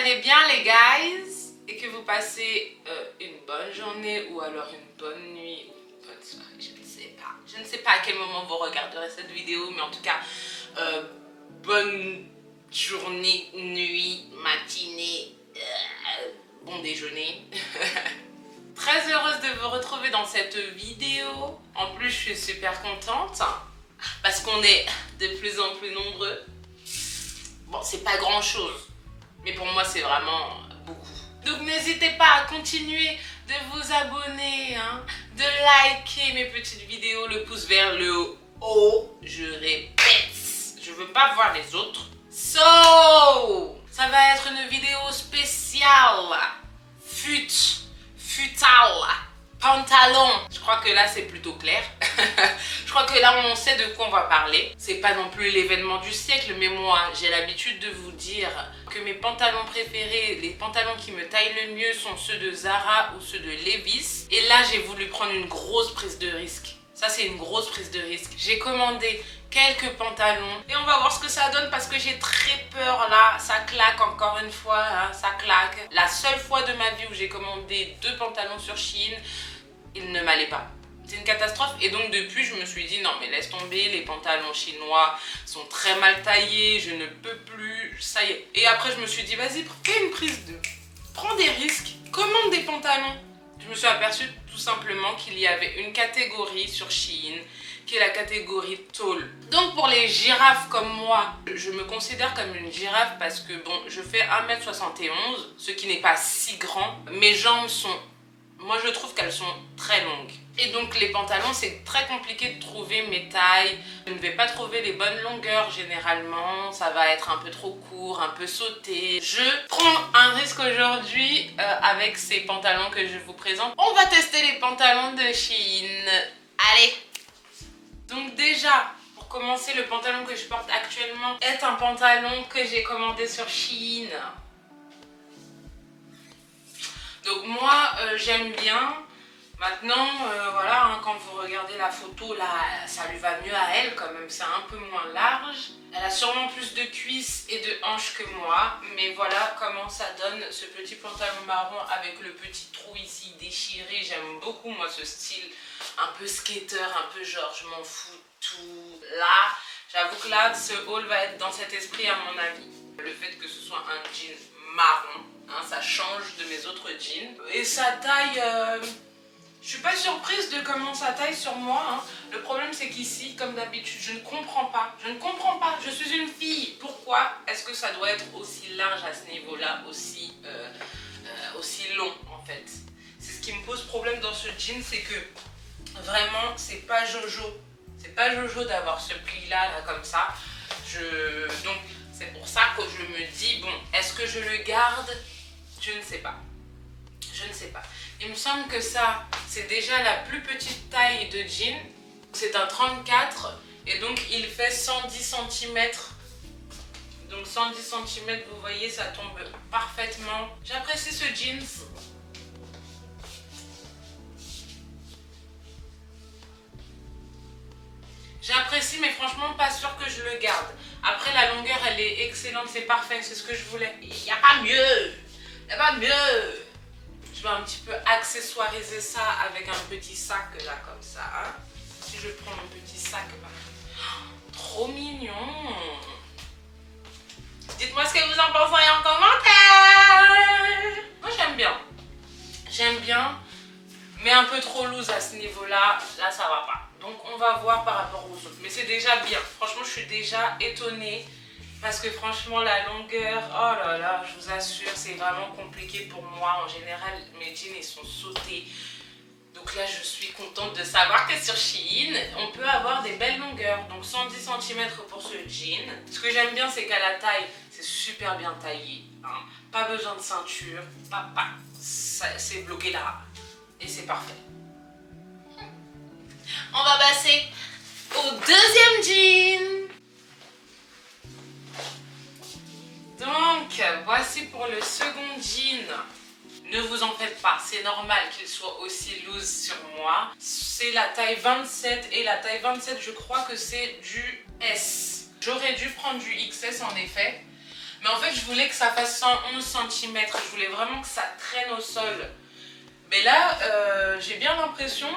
allez bien les guys et que vous passez une bonne journée ou alors une bonne nuit ou une bonne soirée, je ne sais pas. Je ne sais pas à quel moment vous regarderez cette vidéo, mais en tout cas, bonne journée, nuit, matinée, bon déjeuner. Très heureuse de vous retrouver dans cette vidéo. En plus, je suis super contente parce qu'on est de plus en plus nombreux. Bon, c'est pas grand chose, mais pour moi, c'est vraiment beaucoup. Donc, n'hésitez pas à continuer de vous abonner, hein, de liker mes petites vidéos, le pouce vers le haut. Je répète, je veux pas voir les autres. So, ça va être une vidéo spéciale. Futal, pantalon. Je crois que là c'est plutôt clair. Je crois que là on sait de quoi on va parler. C'est pas non plus l'événement du siècle, mais moi j'ai l'habitude de vous dire que mes pantalons préférés, les pantalons qui me taillent le mieux sont ceux de Zara ou ceux de Levi's. Et là j'ai voulu prendre une grosse prise de risque. Ça c'est une grosse prise de risque. J'ai commandé quelques pantalons et on va voir ce que ça donne parce que j'ai très peur là, ça claque encore une fois, hein, ça claque. La seule fois de ma vie où j'ai commandé 2 pantalons sur Shein, ils ne m'allaient pas. C'est une catastrophe et donc depuis je me suis dit non mais laisse tomber, les pantalons chinois sont très mal taillés, je ne peux plus, ça y est. Et après je me suis dit vas-y fais une prise de, prends des risques, commande des pantalons. Je me suis aperçue tout simplement qu'il y avait une catégorie sur Shein qui est la catégorie tall. Donc pour les girafes comme moi, je me considère comme une girafe parce que bon, je fais 1m71, ce qui n'est pas si grand. Mes jambes sont, moi je trouve qu'elles sont très longues. Et donc les pantalons, c'est très compliqué de trouver mes tailles. Je ne vais pas trouver les bonnes longueurs généralement. Ça va être un peu trop court, un peu sauté. Je prends un risque aujourd'hui avec ces pantalons que je vous présente. On va tester les pantalons de Shein. Allez! Donc déjà, pour commencer, le pantalon que je porte actuellement est un pantalon que j'ai commandé sur Shein. Donc moi, j'aime bien. Maintenant, voilà, hein, quand vous regardez la photo, là, ça lui va mieux à elle quand même, c'est un peu moins large. Elle a sûrement plus de cuisses et de hanches que moi, mais voilà comment ça donne ce petit pantalon marron avec le petit trou ici déchiré. J'aime beaucoup moi ce style un peu skater, un peu genre je m'en fous tout. Là, j'avoue que là, ce haul va être dans cet esprit à mon avis. Le fait que ce soit un jean marron, hein, ça change de mes autres jeans. Et sa taille... je suis pas surprise de comment ça taille sur moi, hein. Le problème c'est qu'ici, comme d'habitude, je ne comprends pas. Je ne comprends pas. Je suis une fille. Pourquoi est-ce que ça doit être aussi large à ce niveau-là, aussi long en fait? C'est ce qui me pose problème dans ce jean, c'est que vraiment, c'est pas Jojo. C'est pas Jojo d'avoir ce pli-là, là, comme ça. Donc, c'est pour ça que je me dis, bon, est-ce que je le garde? Je ne sais pas. Je ne sais pas. Il me semble que ça, c'est déjà la plus petite taille de jean. C'est un 34 et donc il fait 110 cm. Donc 110 cm, vous voyez, ça tombe parfaitement. J'apprécie ce jeans. J'apprécie, mais franchement, pas sûr que je le garde. Après, la longueur, elle est excellente, c'est parfait, c'est ce que je voulais. Il n'y a pas mieux. Il n'y a pas mieux. Je vais un petit peu accessoiriser ça avec un petit sac là comme ça. Hein. Si je prends mon petit sac, bah, trop mignon. Dites-moi ce que vous en pensez en commentaire. Moi j'aime bien. J'aime bien, mais un peu trop loose à ce niveau-là. Là ça va pas. Donc on va voir par rapport aux autres. Mais c'est déjà bien. Franchement je suis déjà étonnée. Parce que franchement la longueur, oh là là, je vous assure, c'est vraiment compliqué pour moi. En général, mes jeans ils sont sautés. Donc là, je suis contente de savoir que sur Shein, on peut avoir des belles longueurs. Donc 110 cm pour ce jean. Ce que j'aime bien, c'est qu'à la taille, c'est super bien taillé. Hein. Pas besoin de ceinture, c'est bloqué là. Et c'est parfait. On va passer au deuxième jean. Donc, voici pour le second jean. Ne vous en faites pas, c'est normal qu'il soit aussi loose sur moi. C'est la taille 27 et la taille 27, je crois que c'est du S. J'aurais dû prendre du XS en effet. Mais en fait, je voulais que ça fasse 111 cm. Je voulais vraiment que ça traîne au sol. Mais là, j'ai bien l'impression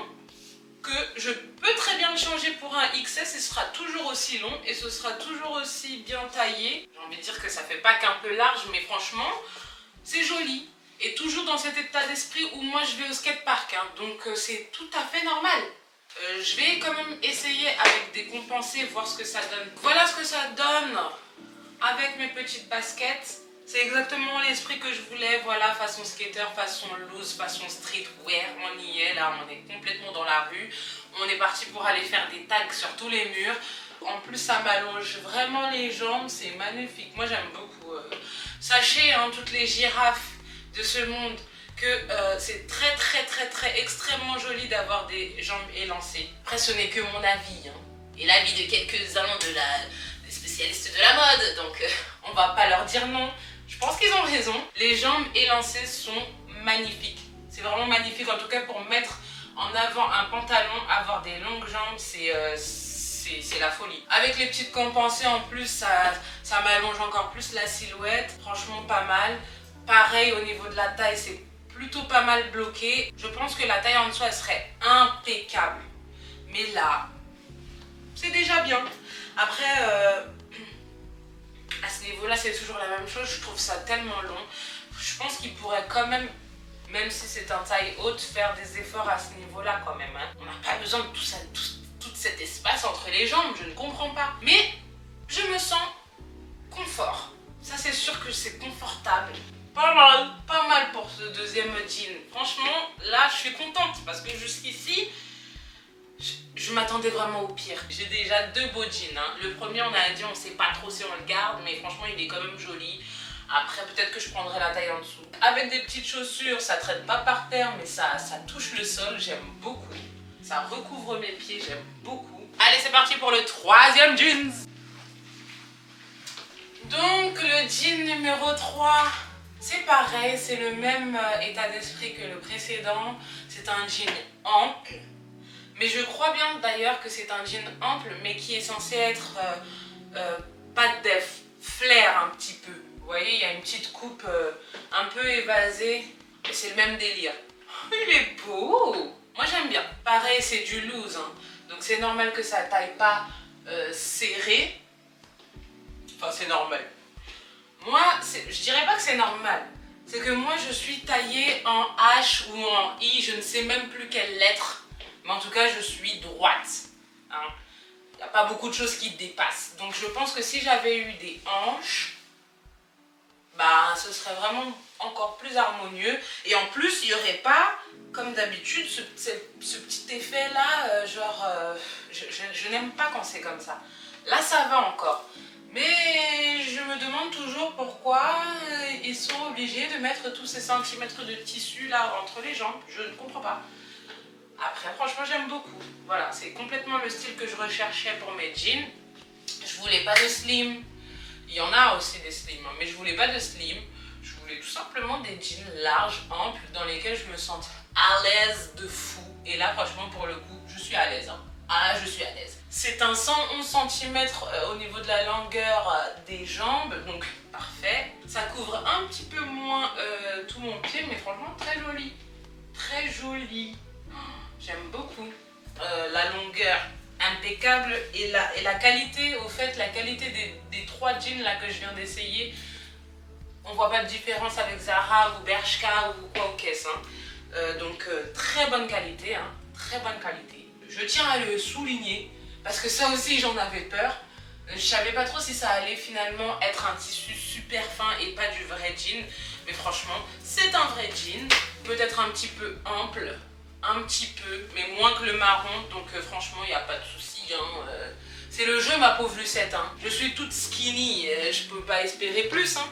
que je peux très bien le changer pour un XS et ce sera toujours aussi long et ce sera toujours aussi bien taillé. J'ai envie de dire que ça fait pas qu'un peu large, mais franchement, c'est joli. Et toujours dans cet état d'esprit où moi je vais au skatepark, hein, donc c'est tout à fait normal. Je vais quand même essayer avec des compensés, voir ce que ça donne. Voilà ce que ça donne avec mes petites baskets. C'est exactement l'esprit que je voulais, voilà, façon skater, façon loose, façon streetwear. On y est là, on est complètement dans la rue. On est parti pour aller faire des tags sur tous les murs. En plus, ça m'allonge vraiment les jambes, c'est magnifique. Moi, j'aime beaucoup. Sachez, hein, toutes les girafes de ce monde, que c'est très extrêmement joli d'avoir des jambes élancées. Après, ce n'est que mon avis, hein, et l'avis de quelques-uns des spécialistes de la mode, donc on va pas leur dire non. Je pense qu'ils ont raison. Les jambes élancées sont magnifiques. C'est vraiment magnifique, en tout cas pour mettre en avant un pantalon, avoir des longues jambes, c'est la folie. Avec les petites compensées en plus, ça m'allonge encore plus la silhouette. Franchement, pas mal. Pareil, au niveau de la taille, c'est plutôt pas mal bloqué. Je pense que la taille en dessous, elle serait impeccable. Mais là, c'est déjà bien. Après, à ce niveau-là, c'est toujours la même chose. Je trouve ça tellement long. Je pense qu'il pourrait quand même si c'est un taille haute, faire des efforts à ce niveau-là quand même. Hein. On n'a pas besoin de tout ça, tout cet espace entre les jambes. Je ne comprends pas. Mais je me sens confort. Ça, c'est sûr que c'est confortable. Pas mal pour ce deuxième jean. Franchement, là, je suis contente parce que jusqu'ici, je m'attendais vraiment au pire. J'ai déjà 2 beaux jeans. Hein. Le premier, on a dit, on sait pas trop si on le garde, mais franchement, il est quand même joli. Après, peut-être que je prendrai la taille en dessous. Avec des petites chaussures, ça traîne pas par terre, mais ça touche le sol. J'aime beaucoup. Ça recouvre mes pieds, j'aime beaucoup. Allez, c'est parti pour le 3e jeans. Donc, le jean numéro 3. C'est pareil, c'est le même état d'esprit que le précédent. C'est un jean ample. Mais je crois bien d'ailleurs que c'est un jean ample, mais qui est censé être pas de def, flair un petit peu. Vous voyez, il y a une petite coupe un peu évasée. Et c'est le même délire. Il est beau! Moi j'aime bien. Pareil, c'est du loose. Hein. Donc c'est normal que ça taille pas serré. Enfin, c'est normal. Moi, je dirais pas que c'est normal. C'est que moi, je suis taillée en H ou en I. Je ne sais même plus quelle lettre. Mais en tout cas, je suis droite. Hein. Il n'y a pas beaucoup de choses qui dépassent. Donc, je pense que si j'avais eu des hanches, bah, ce serait vraiment encore plus harmonieux. Et en plus, il n'y aurait pas, comme d'habitude, ce petit effet-là, je n'aime pas quand c'est comme ça. Là, ça va encore. Mais je me demande toujours pourquoi ils sont obligés de mettre tous ces centimètres de tissu là entre les jambes. Je ne comprends pas. Après, franchement, j'aime beaucoup. Voilà, c'est complètement le style que je recherchais pour mes jeans. Je voulais pas de slim. Il y en a aussi des slims, mais je voulais pas de slim. Je voulais tout simplement des jeans larges, amples, dans lesquels je me sente à l'aise de fou. Et là, franchement, pour le coup, je suis à l'aise. Hein. Ah, je suis à l'aise. C'est un 111 cm au niveau de la longueur des jambes, donc parfait. Ça couvre un petit peu moins tout mon pied, mais franchement très joli. Très joli. Oh, j'aime beaucoup. La longueur impeccable et la qualité, au fait, la qualité des 3 jeans là que je viens d'essayer, on voit pas de différence avec Zara ou Bershka ou quoi au caisse. Hein. Donc très bonne qualité, hein, très bonne qualité. Je tiens à le souligner. Parce que ça aussi j'en avais peur. Je savais pas trop si ça allait finalement être un tissu super fin et pas du vrai jean. Mais franchement, c'est un vrai jean. Peut-être un petit peu ample, un petit peu, mais moins que le marron. Donc franchement, il n'y a pas de souci. Hein. C'est le jeu, ma pauvre Lucette. Hein. Je suis toute skinny, je peux pas espérer plus. Hein.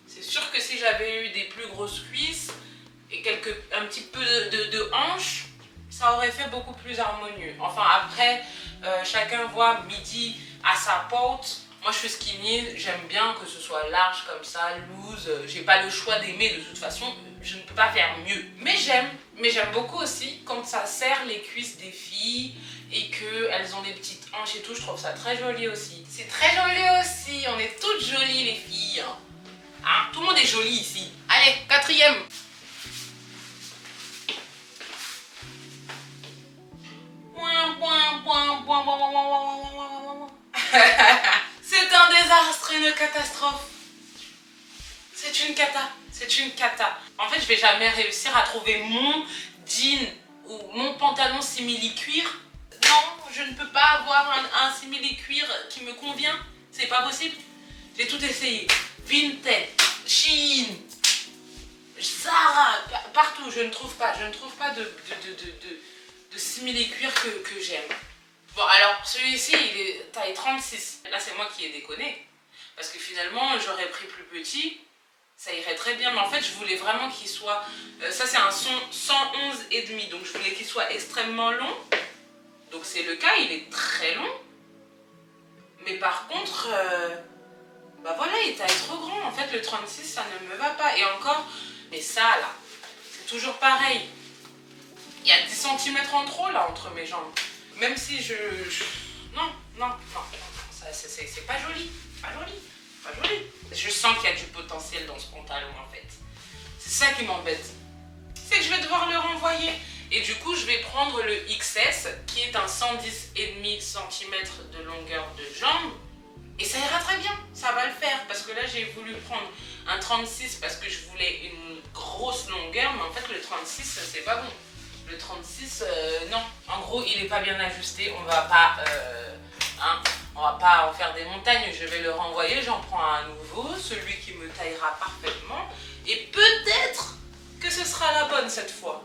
C'est sûr que si j'avais eu des plus grosses cuisses et un petit peu de hanches, ça aurait fait beaucoup plus harmonieux. Enfin après, chacun voit midi à sa porte. Moi je suis skinny, j'aime bien que ce soit large comme ça, loose. J'ai pas le choix d'aimer de toute façon, je ne peux pas faire mieux. Mais j'aime beaucoup aussi quand ça serre les cuisses des filles et qu'elles ont des petites hanches et tout, je trouve ça très joli aussi. C'est très joli aussi, on est toutes jolies les filles. Hein. Hein? Tout le monde est joli ici. Allez, quatrième. C'est un désastre, une catastrophe. C'est une cata, c'est une cata. En fait, je vais jamais réussir à trouver mon jean ou mon pantalon simili-cuir. Non, je ne peux pas avoir un simili-cuir qui me convient. C'est pas possible. J'ai tout essayé. Vinted, Shein, Zara, partout. Je ne trouve pas de simili-cuir que j'aime. Bon, alors celui-ci, il est taille 36. Là, c'est moi qui ai déconné. Parce que finalement, j'aurais pris plus petit. Ça irait très bien, mais en fait je voulais vraiment qu'il soit, ça c'est un 111,5, donc je voulais qu'il soit extrêmement long, donc c'est le cas, il est très long, mais par contre, bah voilà, il taille trop grand, en fait le 36 ça ne me va pas, et encore, mais ça là, c'est toujours pareil, il y a 10 cm en trop là entre mes jambes, même si non, ça c'est pas joli, pas joli. Pas joli. Je sens qu'il y a du potentiel dans ce pantalon en fait. C'est ça qui m'embête. C'est que je vais devoir le renvoyer. Et du coup, je vais prendre le XS qui est un 110,5 cm de longueur de jambe. Et ça ira très bien. Ça va le faire. Parce que là, j'ai voulu prendre un 36 parce que je voulais une grosse longueur. Mais en fait, le 36, c'est pas bon. Le 36, non. En gros, il n'est pas bien ajusté. On va pas... on va pas en faire des montagnes, je vais le renvoyer, j'en prends un nouveau, celui qui me taillera parfaitement. Et peut-être que ce sera la bonne cette fois.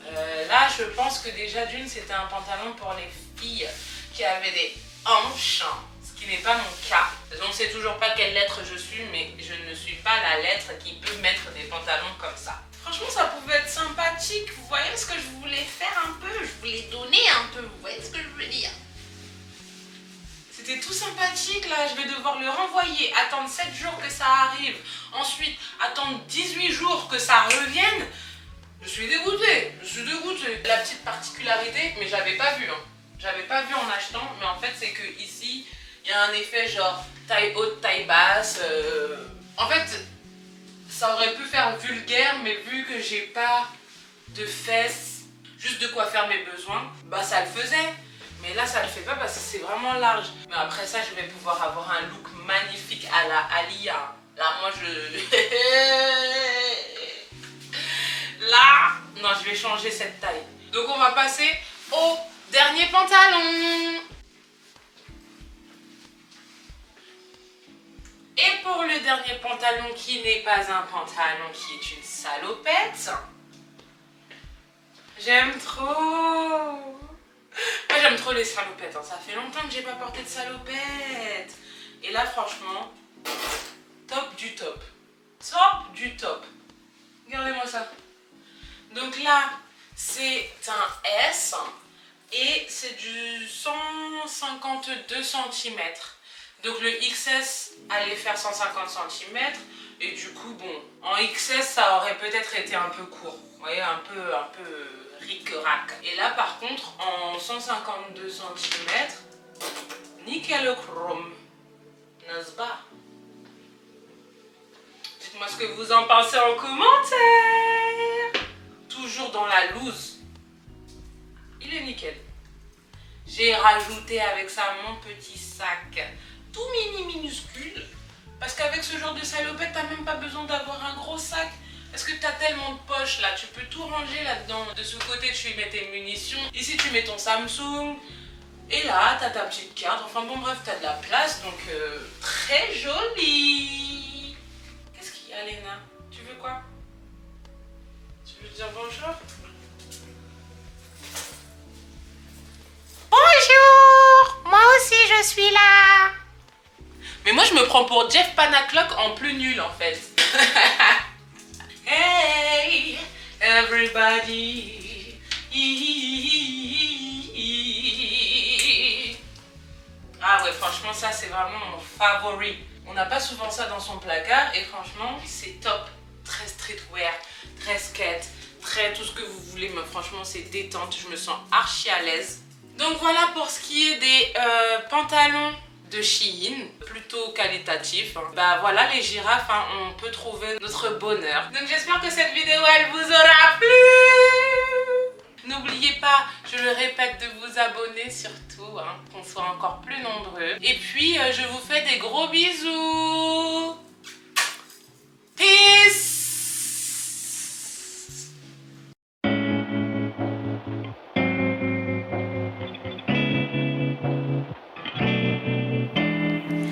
Là, je pense que déjà d'une, c'était un pantalon pour les filles qui avaient des hanches, ce qui n'est pas mon cas. Je ne sais toujours pas quelle lettre je suis, mais je ne suis pas la lettre qui peut mettre des pantalons comme ça. Franchement, ça pouvait être sympathique. Vous voyez ce que je voulais faire un peu? Je voulais donner un peu, vous voyez ce que je veux dire? C'était tout sympathique là, je vais devoir le renvoyer, attendre 7 jours que ça arrive, ensuite attendre 18 jours que ça revienne. Je suis dégoûtée, La petite particularité, mais j'avais pas vu, j'avais pas vu en achetant, mais en fait c'est que ici, il y a un effet genre taille haute, taille basse. En fait, ça aurait pu faire vulgaire, mais vu que j'ai pas de fesses, juste de quoi faire mes besoins, bah ça le faisait. Mais là, ça ne le fait pas parce que c'est vraiment large. Mais après ça, je vais pouvoir avoir un look magnifique à la Alia. Là, moi, Là, non, je vais changer cette taille. Donc, on va passer au dernier pantalon. Et pour le dernier pantalon qui n'est pas un pantalon, qui est une salopette, j'aime trop. Moi j'aime trop les salopettes, ça fait longtemps que j'ai pas porté de salopette. Et là franchement, top du top. Top du top. Regardez-moi ça. Donc là, c'est un S et c'est du 152 cm. Donc le XS allait faire 150 cm. Et du coup, bon, en XS, ça aurait peut-être été un peu court. Vous voyez, un peu ric-rac. Et là, par contre, en 152 cm, nickel chrome. N'est-ce pas? Dites-moi ce que vous en pensez en commentaire. Toujours dans la loose. Il est nickel. J'ai rajouté avec ça mon petit sac tout minuscule. Parce qu'avec ce genre de salopette, t'as même pas besoin d'avoir un gros sac. Parce que t'as tellement de poches là, tu peux tout ranger là-dedans. De ce côté, tu y mets tes munitions. Ici, tu mets ton Samsung. Et là, t'as ta petite carte. Enfin bon, bref, t'as de la place. Donc, très joli. Qu'est-ce qu'il y a, Léna? Tu veux quoi? Tu veux dire bonjour? Bonjour! Moi aussi, je suis là. Mais moi, je me prends pour Jeff Panaclock en plus nul, en fait. Hey, everybody. Ah ouais, franchement, ça, c'est vraiment mon favori. On n'a pas souvent ça dans son placard et franchement, c'est top. Très streetwear, très skate, très tout ce que vous voulez. Mais franchement, c'est détente. Je me sens archi à l'aise. Donc voilà pour ce qui est des pantalons de Shein, plutôt qualitatif. Bah voilà les girafes, hein, on peut trouver notre bonheur. Donc j'espère que cette vidéo elle vous aura plu. N'oubliez pas, je le répète, de vous abonner surtout, hein, qu'on soit encore plus nombreux. Et puis je vous fais des gros bisous.